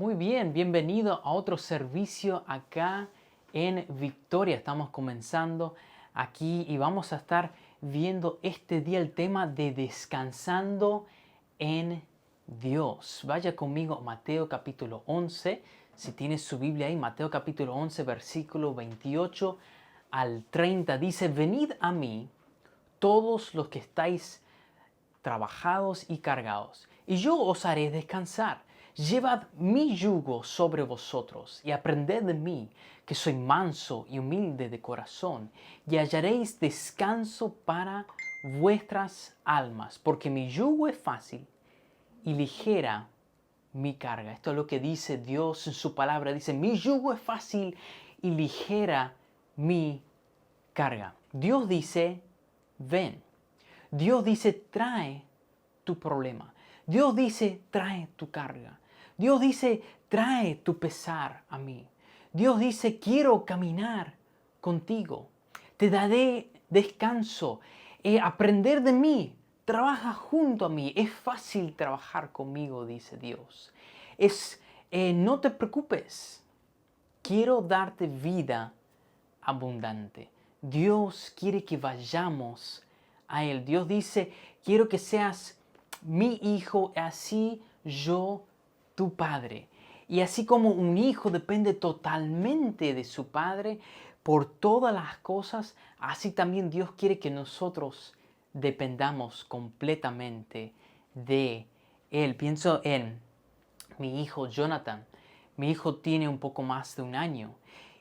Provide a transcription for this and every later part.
Muy bien, bienvenido a otro servicio acá en Victoria. Estamos comenzando aquí y vamos a estar viendo este día el tema de descansando en Dios. Vaya conmigo a Mateo capítulo 11. Si tienes su Biblia ahí, Mateo capítulo 11, versículo 28 al 30. Dice, venid a mí todos los que estáis trabajados y cargados, y yo os haré descansar. Llevad mi yugo sobre vosotros y aprended de mí, que soy manso y humilde de corazón, y hallaréis descanso para vuestras almas, porque mi yugo es fácil y ligera mi carga. Esto es lo que dice Dios en su palabra. Dice, mi yugo es fácil y ligera mi carga. Dios dice, ven. Dios dice, trae tu problema. Dios dice, trae tu carga. Dios dice, trae tu pesar a mí. Dios dice, quiero caminar contigo. Te daré descanso. Aprender de mí. Trabaja junto a mí. Es fácil trabajar conmigo, dice Dios. No te preocupes. Quiero darte vida abundante. Dios quiere que vayamos a Él. Dios dice, quiero que seas mi hijo, así yo tu padre. Y así como un hijo depende totalmente de su padre por todas las cosas, así también Dios quiere que nosotros dependamos completamente de Él. Pienso en mi hijo Jonathan. Mi hijo tiene un poco más de un año.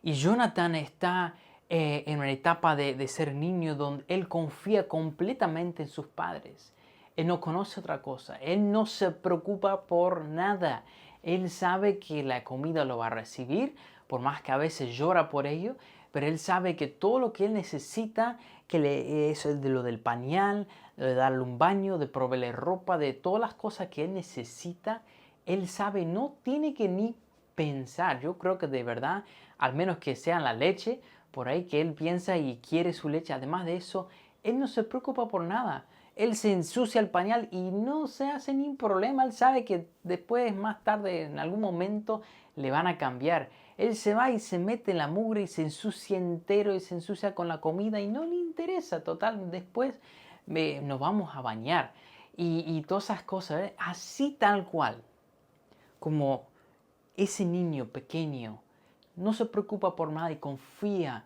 Y Jonathan está en una etapa de ser niño donde él confía completamente en sus padres. Él no conoce otra cosa. Él no se preocupa por nada. Él sabe que la comida lo va a recibir, por más que a veces llora por ello, pero él sabe que todo lo que él necesita, es de lo del pañal, de darle un baño, de proveerle ropa, de todas las cosas que él necesita, él sabe, no tiene que ni pensar. Yo creo que de verdad, al menos que sea la leche, por ahí que él piensa y quiere su leche. Además de eso, él no se preocupa por nada. Él se ensucia el pañal y no se hace ni un problema. Él sabe que después, más tarde, en algún momento, le van a cambiar. Él se va y se mete en la mugre y se ensucia entero y se ensucia con la comida y no le interesa. Total, después nos vamos a bañar y todas esas cosas. Así tal cual como ese niño pequeño no se preocupa por nada y confía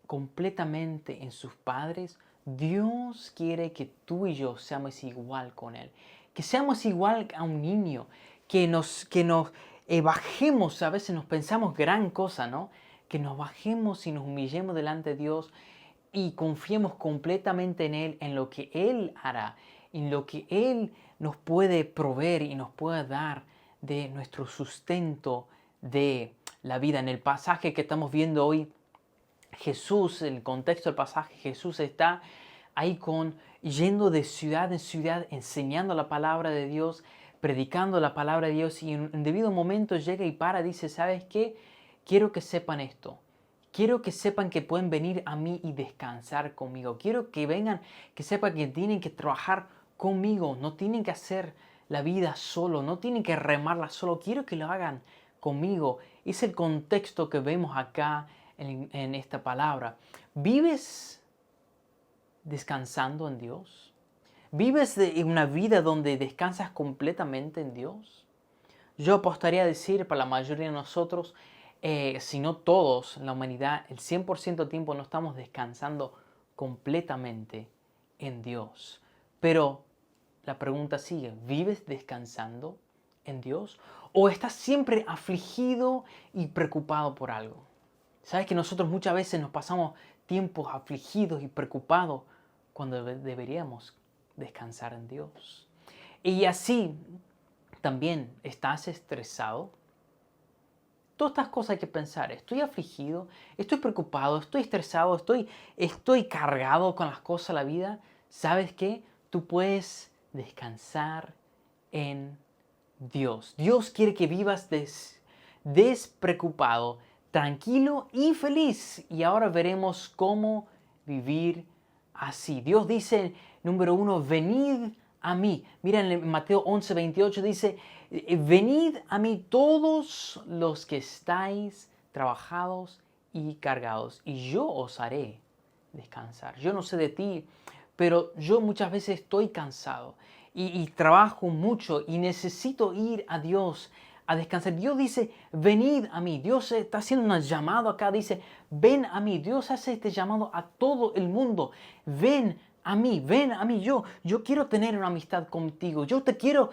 completamente en sus padres, Dios quiere que tú y yo seamos igual con Él. Que seamos igual a un niño, que nos bajemos, a veces nos pensamos gran cosa, ¿no? Que nos bajemos y nos humillemos delante de Dios y confiemos completamente en Él, en lo que Él hará, en lo que Él nos puede proveer y nos puede dar de nuestro sustento de la vida. En el pasaje que estamos viendo hoy, Jesús, en el contexto del pasaje, Jesús está ahí yendo de ciudad en ciudad, enseñando la palabra de Dios, predicando la palabra de Dios, y en debido momento llega y para, dice, ¿sabes qué? Quiero que sepan esto. Quiero que sepan que pueden venir a mí y descansar conmigo. Quiero que vengan, que sepan que tienen que trabajar conmigo. No tienen que hacer la vida solo, no tienen que remarla solo. Quiero que lo hagan conmigo. Es el contexto que vemos acá en esta palabra. ¿Vives descansando en Dios? ¿Vives una vida donde descansas completamente en Dios? Yo apostaría a decir, para la mayoría de nosotros, si no todos, la humanidad, el 100% del tiempo no estamos descansando completamente en Dios. Pero la pregunta sigue, ¿vives descansando en Dios? ¿O estás siempre afligido y preocupado por algo? ¿Sabes que nosotros muchas veces nos pasamos tiempos afligidos y preocupados cuando deberíamos descansar en Dios? Y así también estás estresado. Todas estas cosas hay que pensar. Estoy afligido, estoy preocupado, estoy estresado, estoy cargado con las cosas de la vida. ¿Sabes qué? Tú puedes descansar en Dios. Dios quiere que vivas despreocupado, tranquilo y feliz. Y ahora veremos cómo vivir así. Dios dice, número 1, venid a mí. Mira en Mateo 11:28 dice, Venid a mí todos los que estáis trabajados y cargados, y yo os haré descansar. Yo no sé de ti, pero yo muchas veces estoy cansado y trabajo mucho y necesito ir a Dios a descansar. Dios dice, venid a mí. Dios está haciendo un llamado acá, dice, ven a mí. Dios hace este llamado a todo el mundo. Ven a mí, ven a mí. Yo quiero tener una amistad contigo. Yo te quiero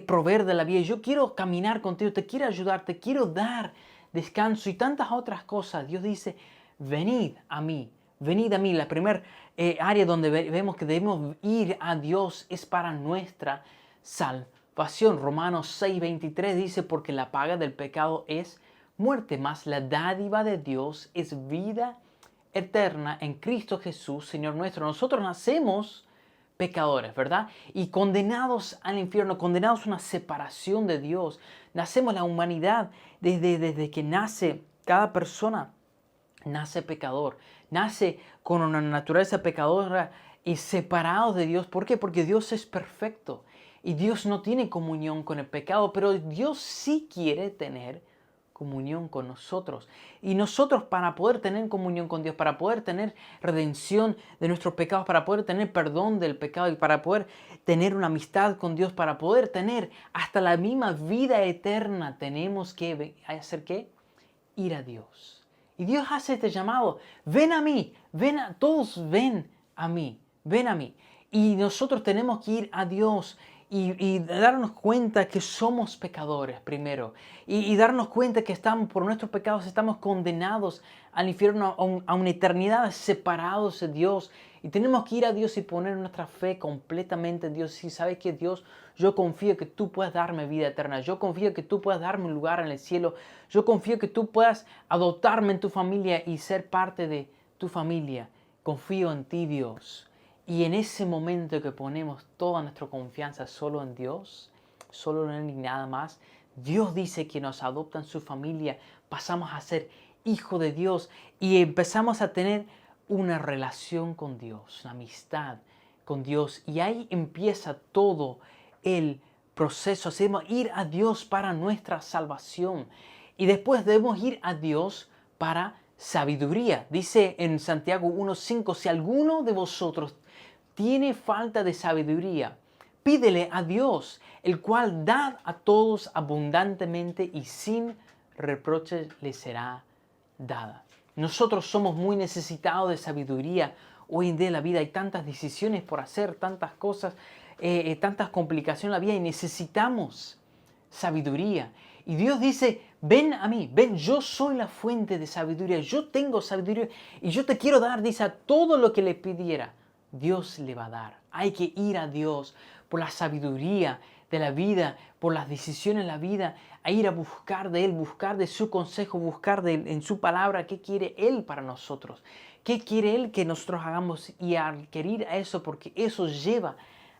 proveer de la vida. Yo quiero caminar contigo. Te quiero ayudar. Te quiero dar descanso y tantas otras cosas. Dios dice, venid a mí. Venid a mí. La primera área donde vemos que debemos ir a Dios es para nuestra salvación. Romanos 6:23 dice, porque la paga del pecado es muerte, mas la dádiva de Dios es vida eterna en Cristo Jesús, Señor nuestro. Nosotros nacemos pecadores, ¿verdad? Y condenados al infierno, condenados a una separación de Dios. Nacemos la humanidad desde que nace cada persona. Nace pecador, nace con una naturaleza pecadora y separados de Dios. ¿Por qué? Porque Dios es perfecto y Dios no tiene comunión con el pecado, pero Dios sí quiere tener comunión con nosotros. Y nosotros, para poder tener comunión con Dios, para poder tener redención de nuestros pecados, para poder tener perdón del pecado y para poder tener una amistad con Dios, para poder tener hasta la misma vida eterna, tenemos que hacer ¿qué? Ir a Dios. Y Dios hace este llamado, ven a mí, todos ven a mí, ven a mí. Y nosotros tenemos que ir a Dios y darnos cuenta que somos pecadores primero. Y darnos cuenta que estamos, por nuestros pecados, estamos condenados al infierno, a una eternidad separados de Dios. Y tenemos que ir a Dios y poner nuestra fe completamente en Dios. Y sabes que Dios, yo confío que tú puedas darme vida eterna. Yo confío que tú puedas darme un lugar en el cielo. Yo confío que tú puedas adoptarme en tu familia y ser parte de tu familia. Confío en ti, Dios. Y en ese momento que ponemos toda nuestra confianza solo en Dios, solo en Él y nada más, Dios dice que nos adopta en su familia. Pasamos a ser hijo de Dios y empezamos a tener una relación con Dios, una amistad con Dios. Y ahí empieza todo el proceso. Hacemos ir a Dios para nuestra salvación. Y después debemos ir a Dios para sabiduría. Dice en Santiago 1:5, si alguno de vosotros tiene falta de sabiduría, pídele a Dios, el cual da a todos abundantemente y sin reproche le será dada. Nosotros somos muy necesitados de sabiduría. Hoy en día en la vida hay tantas decisiones por hacer, tantas cosas, tantas complicaciones en la vida y necesitamos sabiduría. Y Dios dice, ven a mí, ven, yo soy la fuente de sabiduría, yo tengo sabiduría y yo te quiero dar, dice, a todo lo que le pidiera, Dios le va a dar. Hay que ir a Dios por la sabiduría de la vida, por las decisiones de la vida, a ir a buscar de Él, buscar de su consejo, buscar de Él, en su palabra, qué quiere Él para nosotros, qué quiere Él que nosotros hagamos y adquirir a eso, porque eso lleva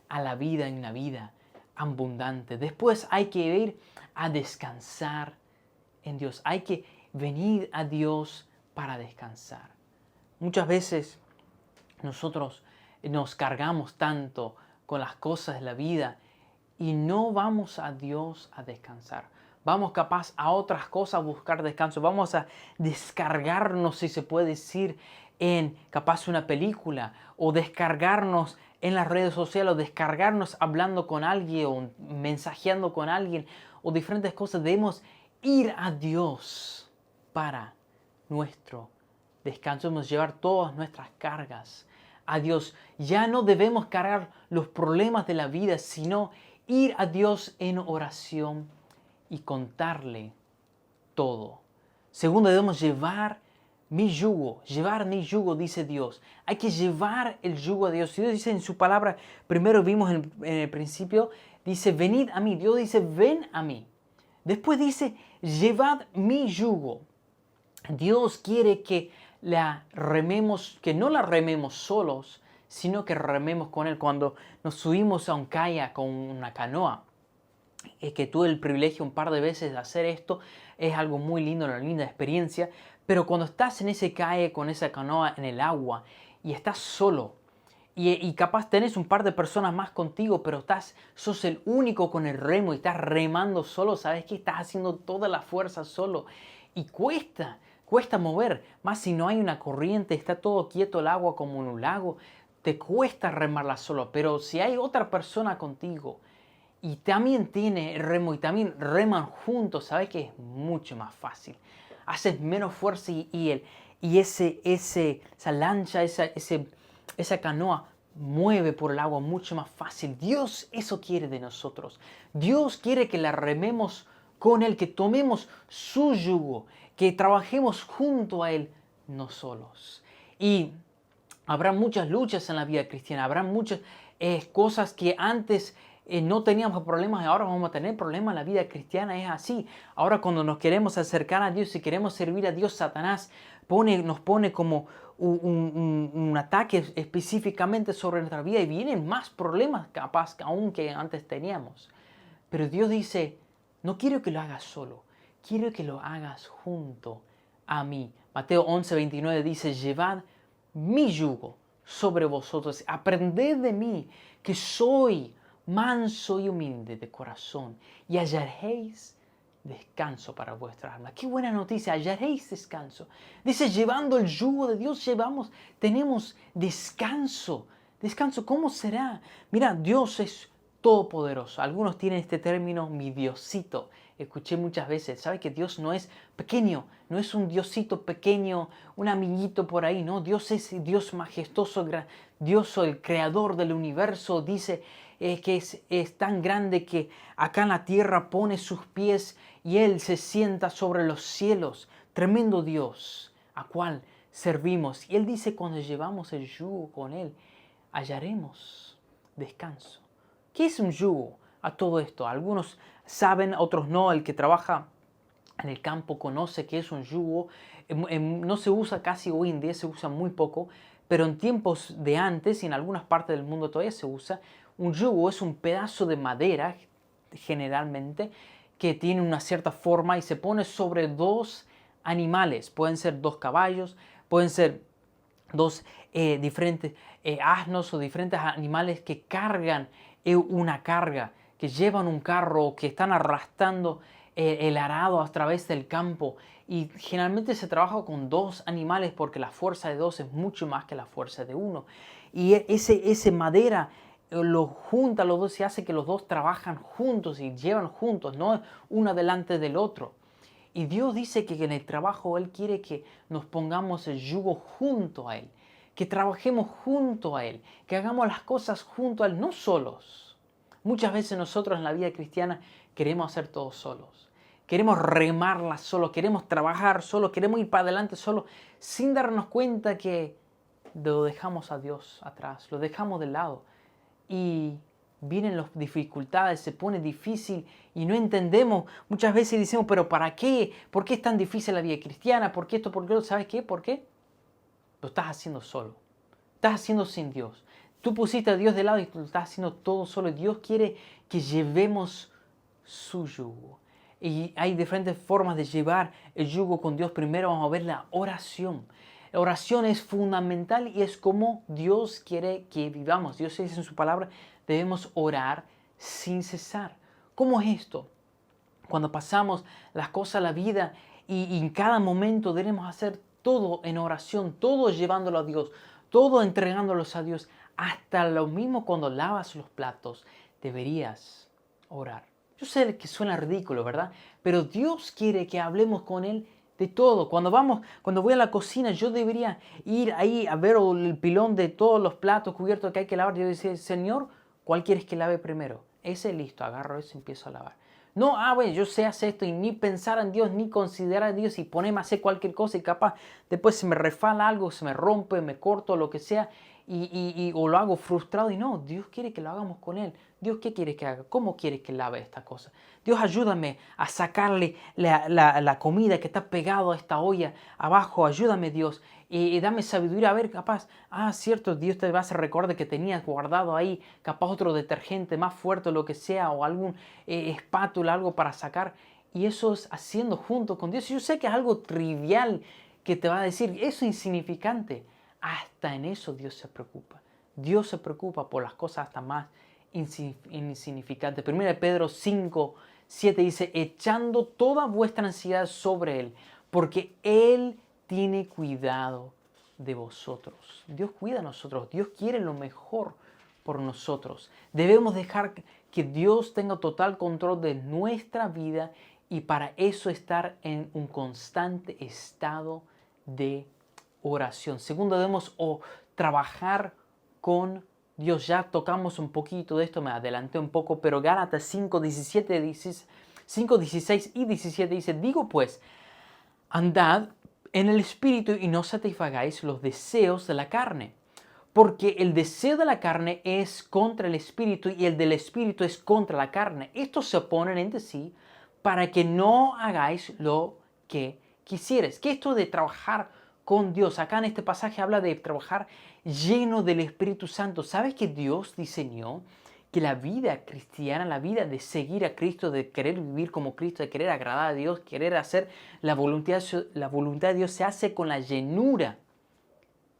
a la vida en una vida abundante. Después hay que ir a descansar en Dios. Hay que venir a Dios para descansar. Muchas veces nosotros nos cargamos tanto con las cosas de la vida y no vamos a Dios a descansar. Vamos capaz a otras cosas a buscar descanso. Vamos a descargarnos, si se puede decir, en capaz una película o descargarnos en las redes sociales o descargarnos hablando con alguien o mensajeando con alguien o diferentes cosas. Debemos ir a Dios para nuestro descanso. Debemos llevar todas nuestras cargas a Dios. Ya no debemos cargar los problemas de la vida, sino ir a Dios en oración y contarle todo. Segundo, debemos llevar mi yugo, dice Dios. Hay que llevar el yugo a Dios. Dios dice en su palabra, primero vimos en el principio, dice, venid a mí. Dios dice, ven a mí. Después dice, llevad mi yugo. Dios quiere que que no la rememos solos, sino que rememos con Él. Cuando nos subimos a un kayak con una canoa, que tuve el privilegio un par de veces de hacer esto, es algo muy lindo, una linda experiencia, pero cuando estás en ese kayak con esa canoa en el agua y estás solo y capaz tenés un par de personas más contigo, pero sos el único con el remo y estás remando solo. Sabes que estás haciendo toda la fuerza solo. Y cuesta mover. Más si no hay una corriente, está todo quieto el agua como en un lago, te cuesta remarla solo. Pero si hay otra persona contigo y también tiene remo y también reman juntos, sabes que es mucho más fácil. Haces menos fuerza y esa lancha, esa canoa mueve por el agua mucho más fácil. Dios eso quiere de nosotros. Dios quiere que la rememos con Él, que tomemos su yugo, que trabajemos junto a Él, no solos. Y habrá muchas luchas en la vida cristiana, habrá muchas cosas que antes no teníamos problemas y ahora vamos a tener problemas en la vida cristiana. Es así. Ahora cuando nos queremos acercar a Dios y queremos servir a Dios, Satanás nos pone como un ataque específicamente sobre nuestra vida y vienen más problemas capaz aún que antes teníamos. Pero Dios dice, no quiero que lo hagas solo, quiero que lo hagas junto a mí. Mateo 11:29 dice, llevad mi yugo sobre vosotros, aprended de mí, que soy manso y humilde de corazón, y hallaréis descanso para vuestra alma. Qué buena noticia, hallaréis descanso. Dice, llevando el yugo de Dios, tenemos descanso. Descanso, ¿cómo será? Mira, Dios es todopoderoso. Algunos tienen este término, mi Diosito. Escuché muchas veces, ¿sabe que Dios no es pequeño? No es un Diosito pequeño, un amiguito por ahí, no. Dios es Dios majestuoso, Dios el creador del universo. Dice que es tan grande que acá en la tierra pone sus pies y Él se sienta sobre los cielos. Tremendo Dios a cual servimos. Y Él dice, cuando llevamos el yugo con Él, hallaremos descanso. ¿Qué es un yugo a todo esto? Algunos saben, otros no. El que trabaja en el campo conoce qué es un yugo. No se usa casi hoy en día, se usa muy poco, pero en tiempos de antes y en algunas partes del mundo todavía se usa. Un yugo es un pedazo de madera, generalmente, que tiene una cierta forma y se pone sobre dos animales. Pueden ser dos caballos, pueden ser dos diferentes asnos o diferentes animales que cargan una carga, que llevan un carro, que están arrastrando el arado a través del campo. Y generalmente se trabaja con dos animales porque la fuerza de dos es mucho más que la fuerza de uno. Y ese madera lo junta los dos y hace que los dos trabajan juntos y llevan juntos, no uno delante del otro. Y Dios dice que en el trabajo Él quiere que nos pongamos el yugo junto a Él, que trabajemos junto a Él, que hagamos las cosas junto a Él, no solos. Muchas veces nosotros en la vida cristiana queremos hacer todo solos. Queremos remarla solo, queremos trabajar solo, queremos ir para adelante solo, sin darnos cuenta que lo dejamos a Dios atrás, lo dejamos de lado. Y vienen las dificultades, se pone difícil y no entendemos. Muchas veces decimos, pero ¿para qué? ¿Por qué es tan difícil la vida cristiana? ¿Por qué esto? ¿Por qué lo? ¿Sabes qué? ¿Por qué? Lo estás haciendo solo. Estás haciendo sin Dios. Tú pusiste a Dios de lado y lo estás haciendo todo solo. Dios quiere que llevemos su yugo. Y hay diferentes formas de llevar el yugo con Dios. Primero vamos a ver la oración. La oración es fundamental y es como Dios quiere que vivamos. Dios dice en su palabra, debemos orar sin cesar. ¿Cómo es esto? Cuando pasamos las cosas, la vida, y en cada momento debemos hacer todo en oración, todo llevándolo a Dios, todo entregándolos a Dios. Hasta lo mismo cuando lavas los platos, deberías orar. Yo sé que suena ridículo, ¿verdad? Pero Dios quiere que hablemos con Él de todo. Cuando voy a la cocina, yo debería ir ahí a ver el pilón de todos los platos cubiertos que hay que lavar. Yo decía, Señor, ¿cuál quieres que lave primero? Ese, listo, agarro ese y empiezo a lavar. No, bueno, yo sé hacer esto y ni pensar en Dios, ni considerar a Dios y ponerme a hacer cualquier cosa y capaz después se me refala algo, se me rompe, me corto, lo que sea, o lo hago frustrado y no, Dios quiere que lo hagamos con Él. Dios, ¿qué quiere que haga? ¿Cómo quiere que lave esta cosa? Dios, ayúdame a sacarle la comida que está pegado a esta olla abajo. Ayúdame, Dios. Y dame sabiduría. A ver, capaz, cierto, Dios te va a hacer recordar que tenías guardado ahí, capaz otro detergente más fuerte o lo que sea, o algún espátula, algo para sacar. Y eso es haciendo junto con Dios. Yo sé que es algo trivial que te va a decir, eso es insignificante. Hasta en eso Dios se preocupa. Dios se preocupa por las cosas hasta más insignificantes. 1 Pedro 5, 7 dice, echando toda vuestra ansiedad sobre Él, porque Él tiene cuidado de vosotros. Dios cuida a nosotros. Dios quiere lo mejor por nosotros. Debemos dejar que Dios tenga total control de nuestra vida y para eso estar en un constante estado de oración. Segundo, debemos trabajar con Dios. Ya tocamos un poquito de esto, me adelanté un poco, pero Gálatas 5, 16 y 17 dice, digo pues, andad en el Espíritu y no satisfagáis los deseos de la carne. Porque el deseo de la carne es contra el Espíritu y el del Espíritu es contra la carne. Estos se oponen entre sí para que no hagáis lo que quisieres. Que esto de trabajar con Dios, acá en este pasaje habla de trabajar lleno del Espíritu Santo. ¿Sabes que Dios diseñó que la vida cristiana, la vida de seguir a Cristo, de querer vivir como Cristo, de querer agradar a Dios, querer hacer la voluntad de Dios, se hace con la llenura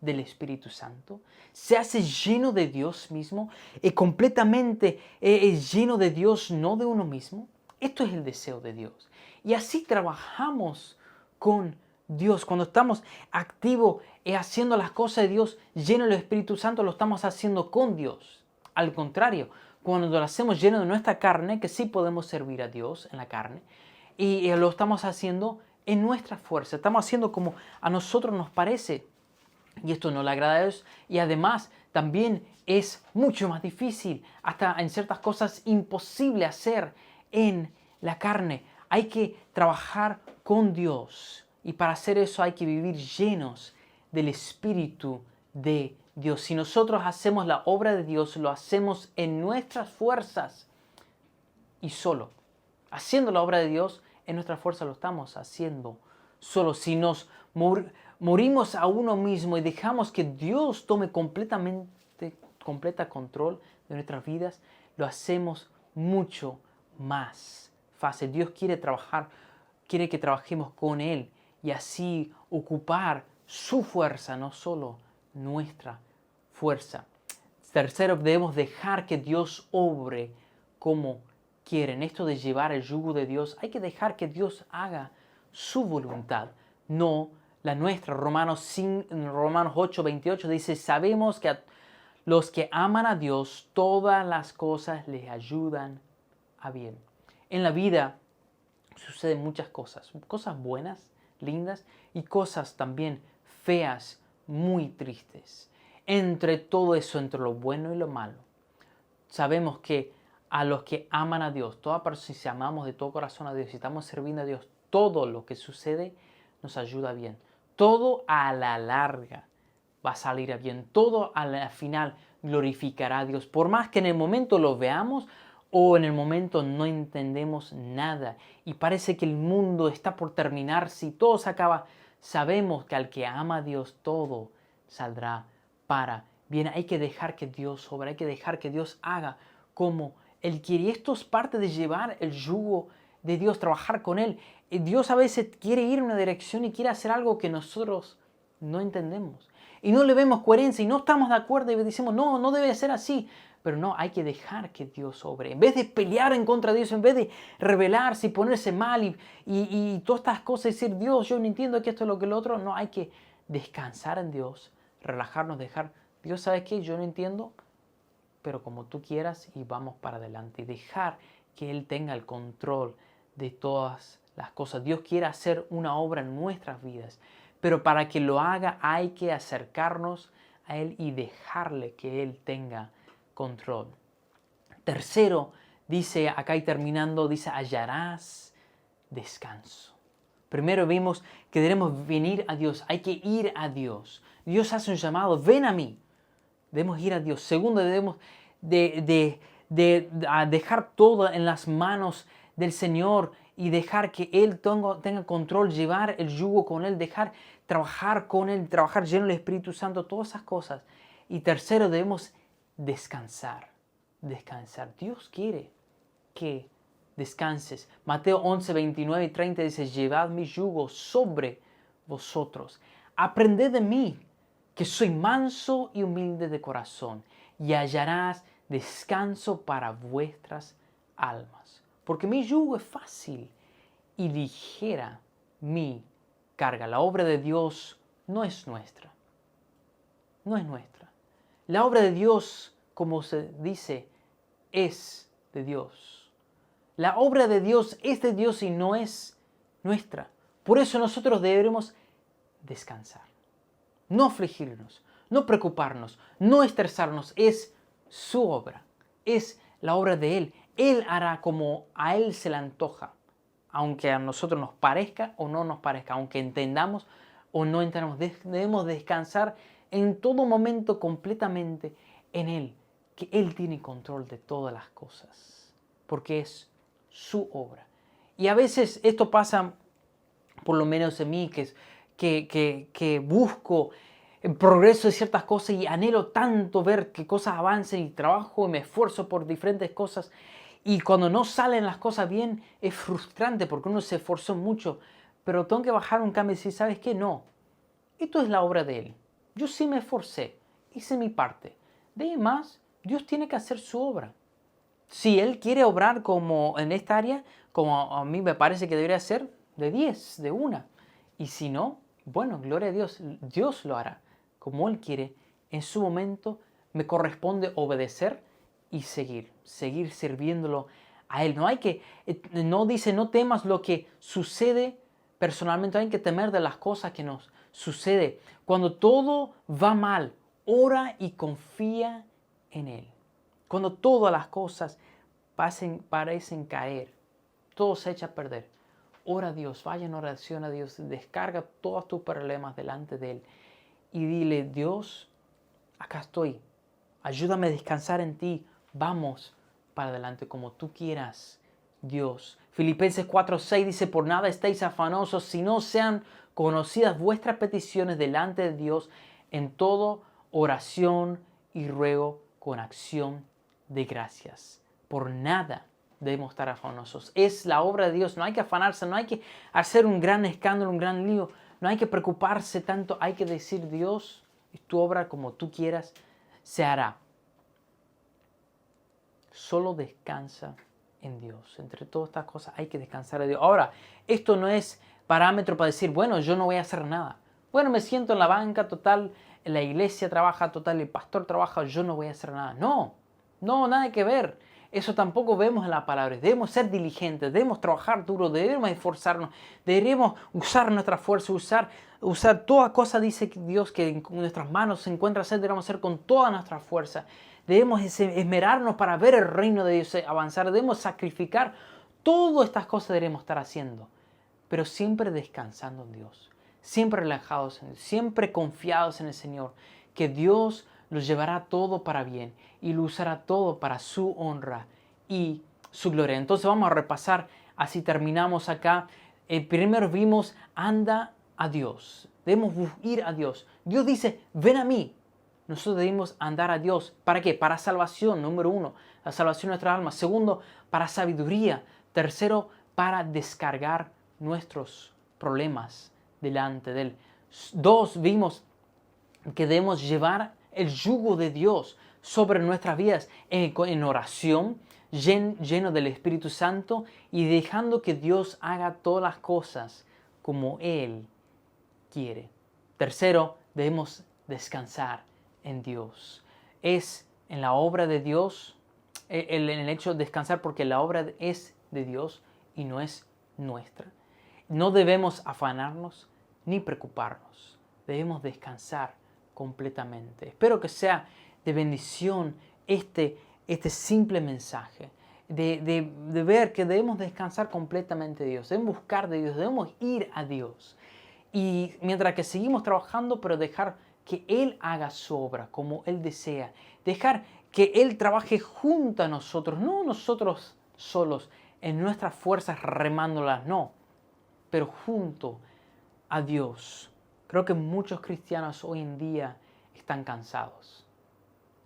del Espíritu Santo? Se hace lleno de Dios mismo, completamente lleno de Dios, no de uno mismo. Esto es el deseo de Dios. Y así trabajamos con Dios. Cuando estamos activos haciendo las cosas de Dios, lleno del Espíritu Santo, lo estamos haciendo con Dios. Al contrario, cuando lo hacemos lleno de nuestra carne, que sí podemos servir a Dios en la carne, y lo estamos haciendo en nuestra fuerza. Estamos haciendo como a nosotros nos parece. Y esto no le agrada a Dios. Y además también es mucho más difícil, hasta en ciertas cosas imposible hacer en la carne. Hay que trabajar con Dios. Y para hacer eso hay que vivir llenos del Espíritu de Dios. Si nosotros hacemos la obra de Dios, lo hacemos en nuestras fuerzas y solo. Haciendo la obra de Dios, en nuestras fuerzas lo estamos haciendo solo. Si nos morimos a uno mismo y dejamos que Dios tome completa control de nuestras vidas, lo hacemos mucho más fácil. Dios quiere que trabajemos con Él y así ocupar su fuerza, no solo nuestra fuerza. Tercero, debemos dejar que Dios obre como quiere. En esto de llevar el yugo de Dios, hay que dejar que Dios haga su voluntad, no la nuestra. Romanos 8, 28 dice, sabemos que a los que aman a Dios, todas las cosas les ayudan a bien. En la vida suceden muchas cosas buenas, lindas, y cosas también feas, muy tristes. Entre todo eso, entre lo bueno y lo malo, sabemos que a los que aman a Dios, si amamos de todo corazón a Dios, si estamos sirviendo a Dios, todo lo que sucede nos ayuda bien. Todo a la larga va a salir bien. Todo a la final glorificará a Dios. Por más que en el momento lo veamos o en el momento no entendemos nada y parece que el mundo está por terminar, si todo se acaba, sabemos que al que ama a Dios todo saldrá para bien. Hay que dejar que Dios obre, hay que dejar que Dios haga como Él quiere. Y esto es parte de llevar el yugo de Dios, trabajar con Él. Dios a veces quiere ir en una dirección y quiere hacer algo que nosotros no entendemos. Y no le vemos coherencia y no estamos de acuerdo y decimos, no, no debe ser así. Pero no, hay que dejar que Dios obre. En vez de pelear en contra de Dios, en vez de rebelarse y ponerse mal y todas estas cosas, decir, Dios, yo no entiendo que esto es lo que lo otro, no, hay que descansar en Dios, relajarnos, dejar, Dios, ¿sabes qué? Yo no entiendo, pero como tú quieras y vamos para adelante. Y dejar que Él tenga el control de todas las cosas. Dios quiere hacer una obra en nuestras vidas, pero para que lo haga hay que acercarnos a Él y dejarle que Él tenga control. Tercero, dice acá y terminando, dice hallarás descanso. Primero vimos que debemos venir a Dios, hay que ir a Dios. Dios hace un llamado, ven a mí. Debemos ir a Dios. Segundo, debemos dejar todo en las manos del Señor y dejar que Él tenga control, llevar el yugo con Él, dejar trabajar con Él, trabajar lleno del Espíritu Santo, todas esas cosas. Y tercero, debemos descansar. Descansar. Dios quiere que descanses. Mateo 11, 29 y 30 dice, llevad mi yugo sobre vosotros. Aprended de mí, que soy manso y humilde de corazón, y hallarás descanso para vuestras almas. Porque mi yugo es fácil y ligera mi carga. La obra de Dios no es nuestra. No es nuestra. La obra de Dios, como se dice, es de Dios. La obra de Dios es de Dios y no es nuestra. Por eso nosotros debemos descansar. No afligirnos, no preocuparnos, no estresarnos. Es su obra. Es la obra de Él. Él hará como a Él se le antoja. Aunque a nosotros nos parezca o no nos parezca. Aunque entendamos o no entendamos. Debemos descansar en todo momento completamente en Él. Que Él tiene control de todas las cosas. Porque es su obra. Y a veces esto pasa, por lo menos en mí, que busco el progreso de ciertas cosas y anhelo tanto ver que cosas avancen y trabajo y me esfuerzo por diferentes cosas. Y cuando no salen las cosas bien es frustrante porque uno se esforzó mucho. Pero tengo que bajar un cambio y decir, ¿sabes qué? No. Esto es la obra de Él. Yo sí me esforcé, hice mi parte. De más, Dios tiene que hacer su obra. Si Él quiere obrar como en esta área, como a mí me parece que debería ser, de 10, de 1. Y si no, bueno, gloria a Dios, Dios lo hará como Él quiere. En su momento me corresponde obedecer y seguir sirviéndolo a Él. No dice, no temas lo que sucede personalmente, hay que temer de las cosas que nos sucede. Cuando todo va mal, ora y confía en Él. Cuando todas las cosas parecen caer, todo se echa a perder, ora a Dios, vaya en oración a Dios, descarga todos tus problemas delante de Él y dile, Dios, acá estoy, ayúdame a descansar en ti, vamos para adelante como tú quieras, Dios. Filipenses 4:6 dice, por nada estéis afanosos, si no sean conocidas vuestras peticiones delante de Dios en todo oración y ruego con acción de gracias. Por nada debemos estar afanosos. Es la obra de Dios. No hay que afanarse, no hay que hacer un gran escándalo, un gran lío. No hay que preocuparse tanto. Hay que decir, Dios, tu obra como tú quieras se hará. Solo descansa en Dios. Entre todas estas cosas hay que descansar en Dios. Ahora, esto no es parámetro para decir, bueno, yo no voy a hacer nada. Bueno, me siento en la banca, total, la iglesia trabaja, total, el pastor trabaja, yo no voy a hacer nada. No, nada que ver. Eso tampoco vemos en la palabra. Debemos ser diligentes, debemos trabajar duro, debemos esforzarnos, debemos usar nuestra fuerza, usar toda cosa, dice Dios, que en nuestras manos se encuentra hacer, debemos hacer con toda nuestra fuerza. Debemos esmerarnos para ver el reino de Dios avanzar, debemos sacrificar. Todas estas cosas debemos estar haciendo, pero siempre descansando en Dios, siempre relajados en Dios, siempre confiados en el Señor, que Dios lo llevará todo para bien y lo usará todo para su honra y su gloria. Entonces vamos a repasar, así terminamos acá. Primero vimos, anda a Dios, debemos ir a Dios. Dios dice, ven a mí. Nosotros debemos andar a Dios. ¿Para qué? Para salvación, número 1, la salvación de nuestra alma. Segundo, para sabiduría. Tercero, para descargar nuestros problemas delante de Él. 2, vimos que debemos llevar el yugo de Dios sobre nuestras vidas en oración, lleno del Espíritu Santo y dejando que Dios haga todas las cosas como Él quiere. Tercero, debemos descansar en Dios. Es en la obra de Dios, en el hecho de descansar porque la obra es de Dios y no es nuestra. No debemos afanarnos ni preocuparnos. Debemos descansar completamente. Espero que sea de bendición este simple mensaje. De ver que debemos descansar completamente de Dios. Debemos buscar de Dios. Debemos ir a Dios. Y mientras que seguimos trabajando, pero dejar que Él haga su obra como Él desea. Dejar que Él trabaje junto a nosotros, no nosotros solos, en nuestras fuerzas remándolas, no, pero junto a Dios. Creo que muchos cristianos hoy en día están cansados,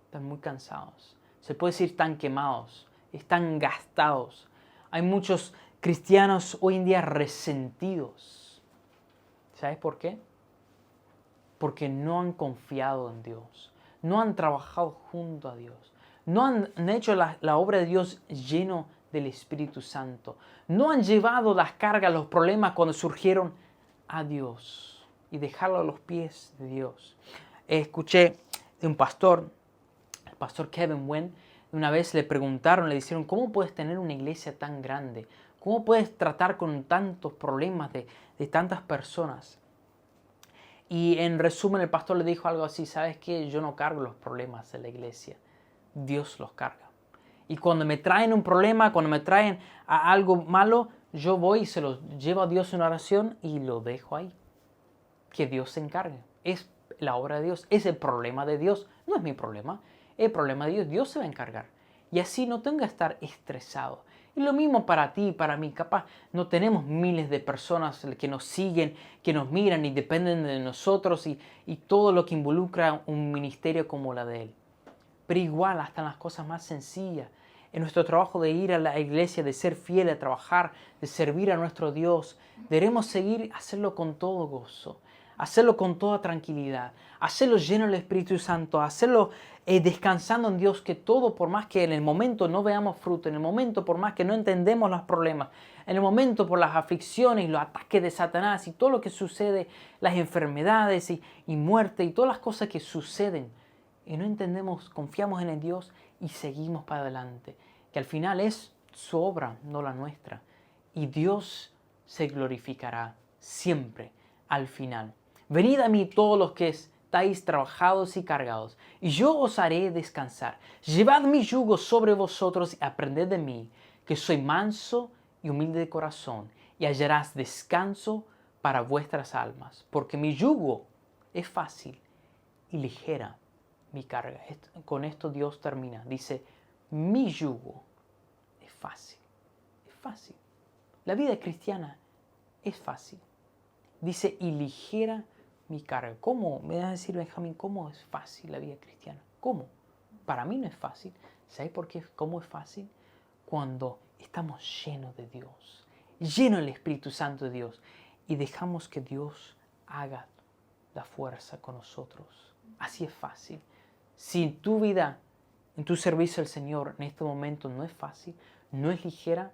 están muy cansados. Se puede decir están quemados, están gastados. Hay muchos cristianos hoy en día resentidos. ¿Sabes por qué? porque no han confiado en Dios, no han trabajado junto a Dios, no han hecho la obra de Dios lleno del Espíritu Santo, no han llevado las cargas, los problemas cuando surgieron a Dios y dejarlo a los pies de Dios. Escuché de un pastor, el pastor Kevin Wynn, una vez le preguntaron, le dijeron, ¿cómo puedes tener una iglesia tan grande? ¿Cómo puedes tratar con tantos problemas de tantas personas? Y en resumen el pastor le dijo algo así, ¿sabes qué? Yo no cargo los problemas de la iglesia, Dios los carga. Y cuando me traen un problema, cuando me traen a algo malo, yo voy y se lo llevo a Dios en oración y lo dejo ahí. Que Dios se encargue. Es la obra de Dios, es el problema de Dios, no es mi problema. El problema de Dios, Dios se va a encargar. Y así no tengo que estar estresado. Y lo mismo para ti y para mí. Capaz no tenemos miles de personas que nos siguen, que nos miran y dependen de nosotros y todo lo que involucra un ministerio como la de Él. Pero igual hasta en las cosas más sencillas. En nuestro trabajo de ir a la iglesia, de ser fiel, de trabajar, de servir a nuestro Dios, debemos seguir hacerlo con todo gozo, hacerlo con toda tranquilidad, hacerlo lleno del Espíritu Santo, hacerlo descansando en Dios, que todo, por más que en el momento no veamos fruto, en el momento por más que no entendemos los problemas, en el momento por las aflicciones, los ataques de Satanás y todo lo que sucede, las enfermedades y muerte y todas las cosas que suceden, y no entendemos, confiamos en el Dios y seguimos para adelante, que al final es su obra, no la nuestra. Y Dios se glorificará siempre al final. Venid a mí todos los que estáis trabajados y cargados, y yo os haré descansar. Llevad mi yugo sobre vosotros y aprended de mí, que soy manso y humilde de corazón, y hallarás descanso para vuestras almas, porque mi yugo es fácil y ligera mi carga. Con esto Dios termina. Dice, mi yugo es fácil. Es fácil. La vida cristiana es fácil. Dice, y ligera mi carga. ¿Cómo? Me vas a decir, Benjamín, ¿cómo es fácil la vida cristiana? ¿Cómo? Para mí no es fácil. ¿Sabes por qué? ¿Cómo es fácil? Cuando estamos llenos de Dios, llenos del Espíritu Santo de Dios, y dejamos que Dios haga la fuerza con nosotros. Así es fácil. Si en tu vida, en tu servicio al Señor, en este momento no es fácil, no es ligera,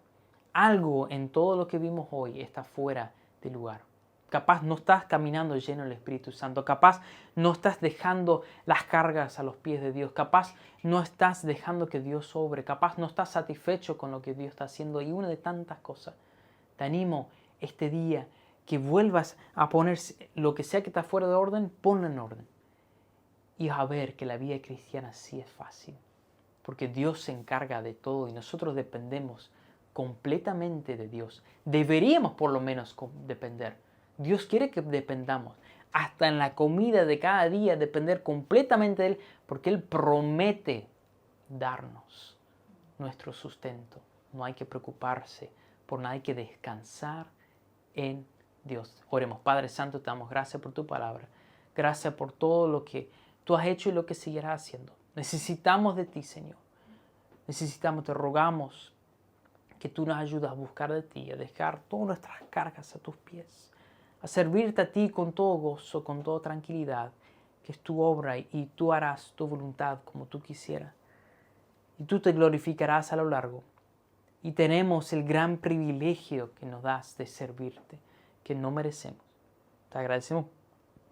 algo en todo lo que vimos hoy está fuera de lugar. Capaz no estás caminando lleno del Espíritu Santo. Capaz no estás dejando las cargas a los pies de Dios. Capaz no estás dejando que Dios obre. Capaz no estás satisfecho con lo que Dios está haciendo. Y una de tantas cosas. Te animo este día que vuelvas a poner lo que sea que está fuera de orden, ponlo en orden. Y vas a ver que la vida cristiana sí es fácil. Porque Dios se encarga de todo y nosotros dependemos completamente de Dios. Deberíamos por lo menos depender. Dios quiere que dependamos. Hasta en la comida de cada día depender completamente de Él. Porque Él promete darnos nuestro sustento. No hay que preocuparse por nada. Hay que descansar en Dios. Oremos. Padre Santo, te damos gracias por tu palabra. Gracias por todo lo que tú has hecho y lo que seguirás haciendo. Necesitamos de ti, Señor. Necesitamos, te rogamos que tú nos ayudes a buscar de ti, a dejar todas nuestras cargas a tus pies, a servirte a ti con todo gozo, con toda tranquilidad, que es tu obra y tú harás tu voluntad como tú quisieras. Y tú te glorificarás a lo largo. Y tenemos el gran privilegio que nos das de servirte, que no merecemos. Te agradecemos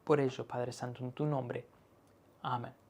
por ello, Padre Santo, en tu nombre. Amén.